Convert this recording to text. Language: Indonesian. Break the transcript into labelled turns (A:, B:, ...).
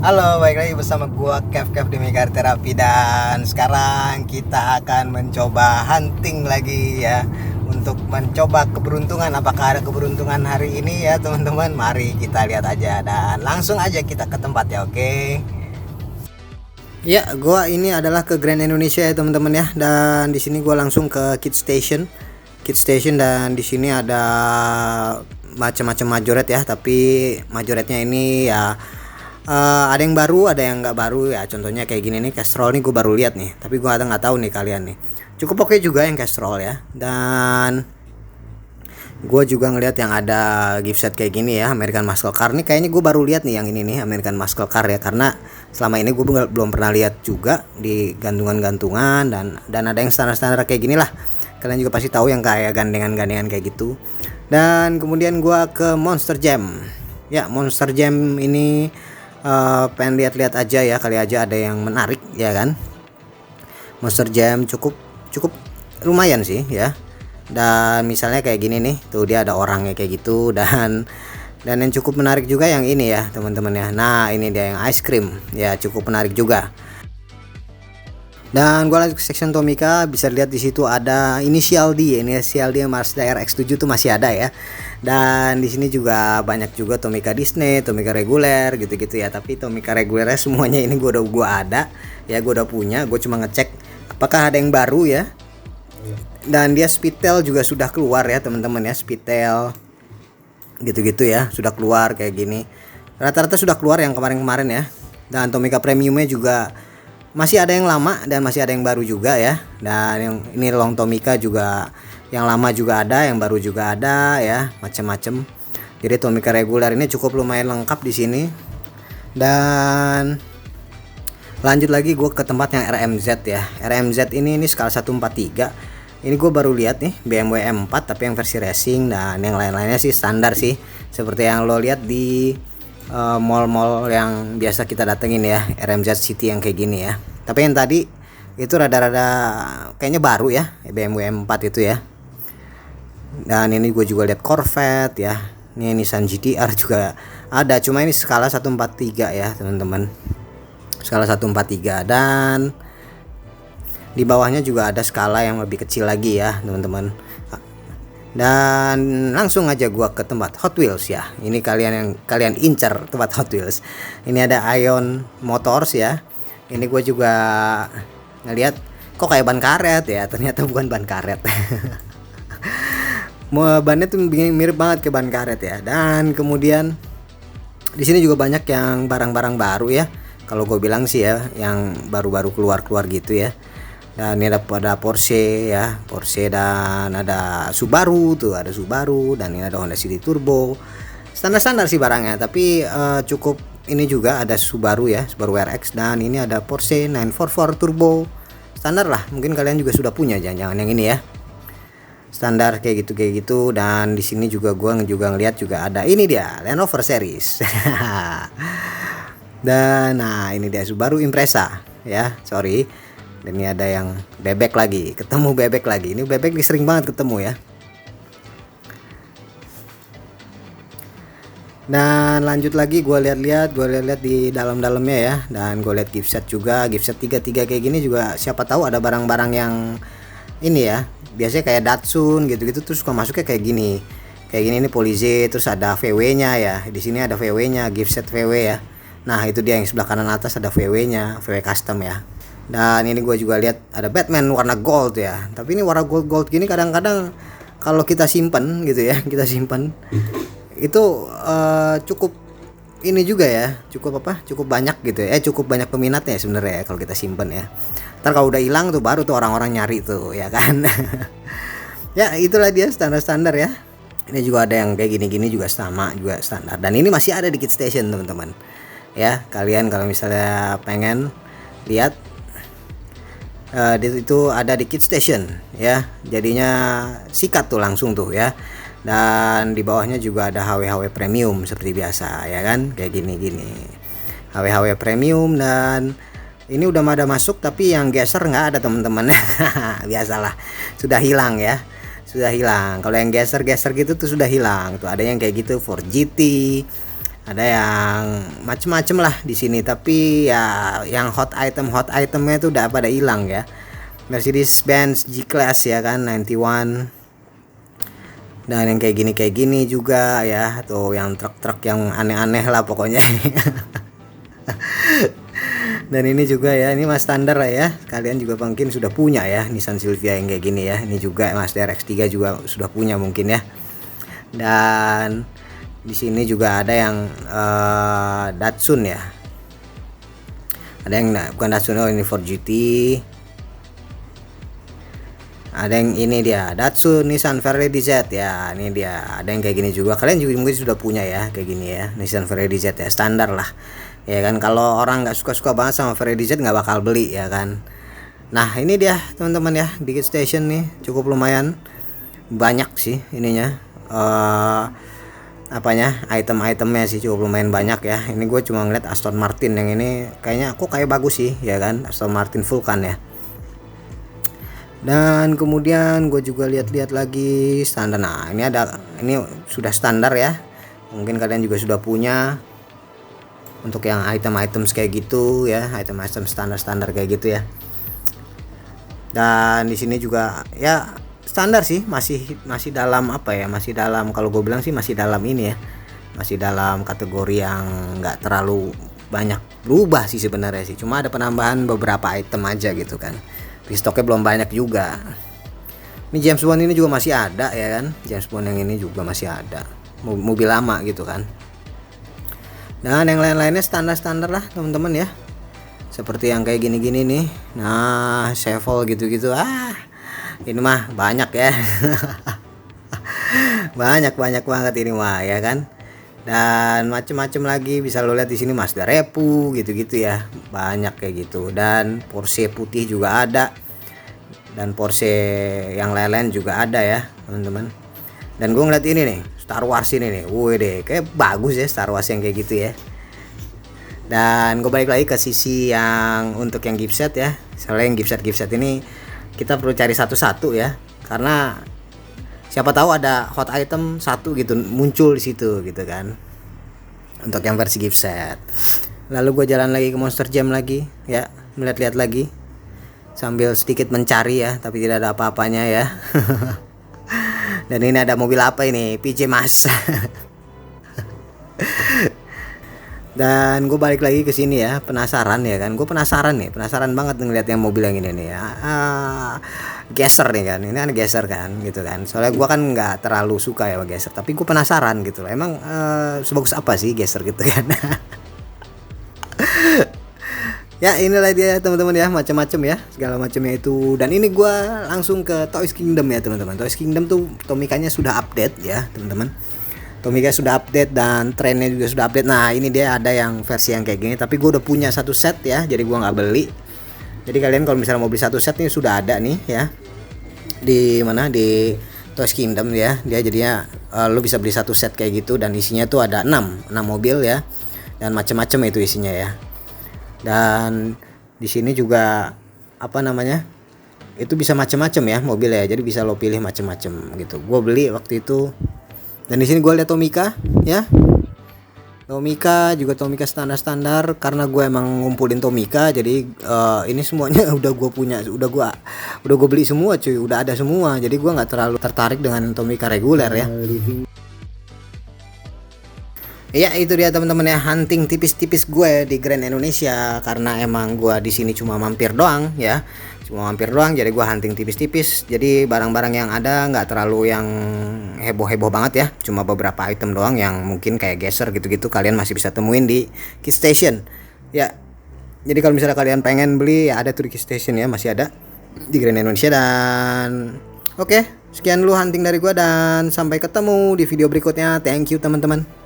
A: Halo, balik lagi bersama gua Kev di Mega Terapi, dan sekarang kita akan mencoba hunting lagi ya, untuk mencoba keberuntungan. Apakah ada keberuntungan hari ini ya teman-teman? Mari kita lihat aja dan langsung aja kita ke tempat ya, oke? Ya, gua ini adalah ke Grand Indonesia ya teman-teman ya, dan di sini gua langsung ke Kid Station, dan di sini ada macam-macam majoret ya, tapi majoretnya ini ya ada yang baru, ada yang nggak baru ya. Contohnya kayak gini nih, Castrol nih gue baru lihat nih, tapi gue nggak tahu nih kalian nih. Cukup oke juga yang Castrol ya. Dan gue juga ngelihat yang ada gift set kayak gini ya, American Muscle Car nih. Kayaknya gue baru lihat nih yang ini nih, American Muscle Car ya, karena selama ini gue belum pernah lihat juga di gantungan-gantungan, dan ada yang standar-standar kayak gini lah. Kalian juga pasti tahu yang kayak gandengan-gandengan kayak gitu. Dan kemudian gue ke Monster Jam ya. Monster Jam ini pengen lihat-lihat aja ya, kali aja ada yang menarik ya kan. Monster Jam cukup lumayan sih ya. Dan misalnya kayak gini nih, tuh dia ada orangnya kayak gitu, dan yang cukup menarik juga yang ini ya teman-teman ya. Nah, ini dia yang ice cream ya, cukup menarik juga. Dan gua lanjut ke section Tomica, bisa lihat di situ ada inisial D Mazda RX-7 tuh masih ada ya. Dan di sini juga banyak juga Tomica Disney, Tomica reguler gitu-gitu ya. Tapi Tomica regulernya semuanya ini gua ada ya, gua udah punya. Gue cuma ngecek apakah ada yang baru ya. Dan dia Speedtail juga sudah keluar ya teman-teman ya, Speedtail gitu-gitu ya, sudah keluar kayak gini. Rata-rata sudah keluar yang kemarin-kemarin ya. Dan Tomica premiumnya juga masih ada yang lama dan masih ada yang baru juga ya. Dan yang ini long Tomica juga, yang lama juga ada, yang baru juga ada ya, macam-macam. Jadi Tomica reguler ini cukup lumayan lengkap di sini. Dan lanjut lagi gue ke tempat yang RMZ ya. RMZ ini skala 143. Ini gue baru lihat nih, BMW M4 tapi yang versi racing, dan yang lain-lainnya sih standar sih, seperti yang lo lihat di mall-mall yang biasa kita datengin ya, RMZ City yang kayak gini ya. Tapi yang tadi itu rada-rada kayaknya baru ya, BMW M4 itu ya. Dan ini gue juga lihat Corvette ya. Ini Nissan GT-R juga ada, cuma ini skala 143 ya teman-teman, skala 143. Dan di bawahnya juga ada skala yang lebih kecil lagi ya teman-teman. Dan langsung aja gua ke tempat Hot Wheels ya. Ini kalian incer tempat Hot Wheels. Ini ada Ion Motors ya. Ini gue juga ngelihat kok kayak ban karet ya. Ternyata bukan ban karet. Bannya tuh mirip banget ke ban karet ya. Dan kemudian di sini juga banyak yang barang-barang baru ya. Kalau gue bilang sih ya, yang baru-baru keluar gitu ya. Dan ini ada Porsche ya, Porsche, dan ada Subaru tuh, ada Subaru, dan ini ada Honda City Turbo. Standar-standar sih barangnya, tapi cukup. Ini juga ada Subaru ya, Subaru RX, dan ini ada Porsche 944 Turbo. Standar lah, mungkin kalian juga sudah punya, jangan-jangan yang ini ya. Standar kayak gitu. Dan di sini juga gua juga ngelihat juga ada ini dia, Land Rover series. Dan nah, ini dia Subaru Impreza ya, sorry. Dan ini ada yang bebek lagi, ketemu bebek lagi. Ini bebek sering banget ketemu ya. Dan lanjut lagi, gue lihat di dalamnya ya. Dan gue lihat gift set juga, gift set 33 kayak gini juga. Siapa tahu ada barang-barang yang ini ya. Biasanya kayak Datsun gitu-gitu, terus suka masuknya kayak gini. Kayak gini nih Polize, terus ada VW-nya ya. Di sini ada VW-nya, gift set VW ya. Nah, itu dia yang sebelah kanan atas ada VW-nya, VW custom ya. Dan ini gue juga lihat ada Batman warna gold ya. Tapi ini warna gold gini kadang-kadang kalau kita simpan gitu ya, itu cukup ini juga ya, cukup banyak gitu ya. Cukup banyak peminatnya sebenarnya ya, kalau kita simpan ya. Ntar kalau udah hilang tuh baru tuh orang-orang nyari tuh ya kan. Ya itulah dia standar-standar ya. Ini juga ada yang kayak gini-gini juga sama, juga standar. Dan ini masih ada di Kid Station teman-teman. Ya, kalian kalau misalnya pengen lihat, itu ada di Kid Station ya, jadinya sikat tuh langsung tuh ya. Dan di bawahnya juga ada HW premium seperti biasa ya kan, kayak gini HW premium. Dan ini udah ada masuk, tapi yang geser nggak ada teman-teman. Biasalah, sudah hilang ya, sudah hilang. Kalau yang geser gitu tuh sudah hilang tuh. Ada yang kayak gitu 4GT, ada yang macem-macem lah di sini, tapi ya yang hot itemnya itu udah pada hilang ya. Mercedes-Benz G-Class ya kan 91, dan yang kayak gini juga ya, tuh yang truk-truk yang aneh-aneh lah pokoknya. Dan ini juga ya, ini mas standar lah ya, kalian juga mungkin sudah punya ya Nissan Silvia yang kayak gini ya. Ini juga Mazda RX-3 juga sudah punya mungkin ya. Dan di sini juga ada yang Datsun ya, ada yang bukan Datsun, oh ini Ford GT. Ada yang ini dia Datsun Nissan Fairlady Z ya, ini dia ada yang kayak gini juga, kalian juga mungkin sudah punya ya kayak gini ya, Nissan Fairlady Z ya, standar lah ya kan. Kalau orang nggak suka banget sama Fairlady Z nggak bakal beli ya kan. Nah ini dia teman-teman ya, di Kit Station nih cukup lumayan banyak sih ininya, apanya itemnya sih cukup lumayan banyak ya. Ini gue cuma ngeliat Aston Martin yang ini kayaknya aku kayak bagus sih ya kan, Aston Martin Vulcan ya. Dan kemudian gue juga lihat-lihat lagi standar. Nah ini sudah standar ya, mungkin kalian juga sudah punya untuk yang item kayak gitu ya, item standar kayak gitu ya. Dan di sini juga ya standar sih, masih dalam apa ya, masih dalam, kalau gue bilang sih masih dalam ini ya, masih dalam kategori yang nggak terlalu banyak berubah sih sebenarnya sih, cuma ada penambahan beberapa item aja gitu kan. Stoknya belum banyak juga. Ini James Bond ini juga masih ada ya kan, James Bond yang ini juga masih ada, mobil lama gitu kan. Dan yang lain-lainnya standar lah teman-teman ya, seperti yang kayak gini-gini nih. Nah Chevrolet gitu-gitu, ini mah banyak ya. banyak banget ini mah ya kan. Dan macem-macem lagi bisa lo lihat di sini, Mazda Repu gitu-gitu ya, banyak kayak gitu. Dan Porsche putih juga ada, dan Porsche yang lain-lain juga ada ya teman-teman. Dan gue ngeliat ini nih Star Wars ini nih, deh kayak bagus ya Star Wars yang kayak gitu ya. Dan gue balik lagi ke sisi yang untuk yang gift set ya. Soalnya yang gift set ini kita perlu cari satu-satu ya, karena siapa tahu ada hot item satu gitu muncul di situ gitu kan, untuk yang versi gift set. Lalu gue jalan lagi ke Monster Jam lagi ya, melihat-lihat lagi sambil sedikit mencari ya, tapi tidak ada apa-apanya ya. Dan ini ada mobil apa ini, PJ Mas. Dan gue balik lagi ke sini ya, penasaran ya kan, gue penasaran banget ngeliat yang mobil yang ini nih ya. Geser nih kan, ini kan geser kan gitu kan. Soalnya gue kan nggak terlalu suka ya geser, tapi gue penasaran gitu loh, emang sebagus apa sih geser gitu kan. Ya inilah dia teman-teman ya, macam-macam ya segala macamnya itu. Dan ini gue langsung ke Toys Kingdom ya teman-teman. Toys Kingdom tuh Tomikanya sudah update ya teman-teman. Tomika sudah update dan trennya juga sudah update. Nah ini dia ada yang versi yang kayak gini, tapi gue udah punya satu set ya, jadi gue nggak beli. Jadi kalian kalau misalnya mau beli satu set ini sudah ada nih ya, di mana, di Toys Kingdom ya. Dia jadinya lo bisa beli satu set kayak gitu, dan isinya tuh ada 6 mobil ya, dan macam-macam itu isinya ya. Dan di sini juga apa namanya, itu bisa macam-macam ya mobil ya, jadi bisa lo pilih macam-macam gitu. Gue beli waktu itu. Dan di sini gue lihat Tomica ya, Tomica juga Tomica standar karena gue emang ngumpulin Tomica, jadi ini semuanya udah gue punya, udah gue beli semua cuy, udah ada semua, jadi gue nggak terlalu tertarik dengan Tomica reguler ya. Ya itu dia teman-teman ya, hunting tipis-tipis gue di Grand Indonesia, karena emang gue di sini cuma mampir doang ya, jadi gue hunting tipis-tipis. Jadi barang-barang yang ada nggak terlalu yang heboh-heboh banget ya, cuma beberapa item doang yang mungkin kayak geser gitu-gitu kalian masih bisa temuin di Kit Station ya. Jadi kalau misalnya kalian pengen beli ya ada tuh di Kit Station ya, masih ada di Grand Indonesia. Dan oke, sekian dulu hunting dari gue, dan sampai ketemu di video berikutnya. Thank you teman-teman.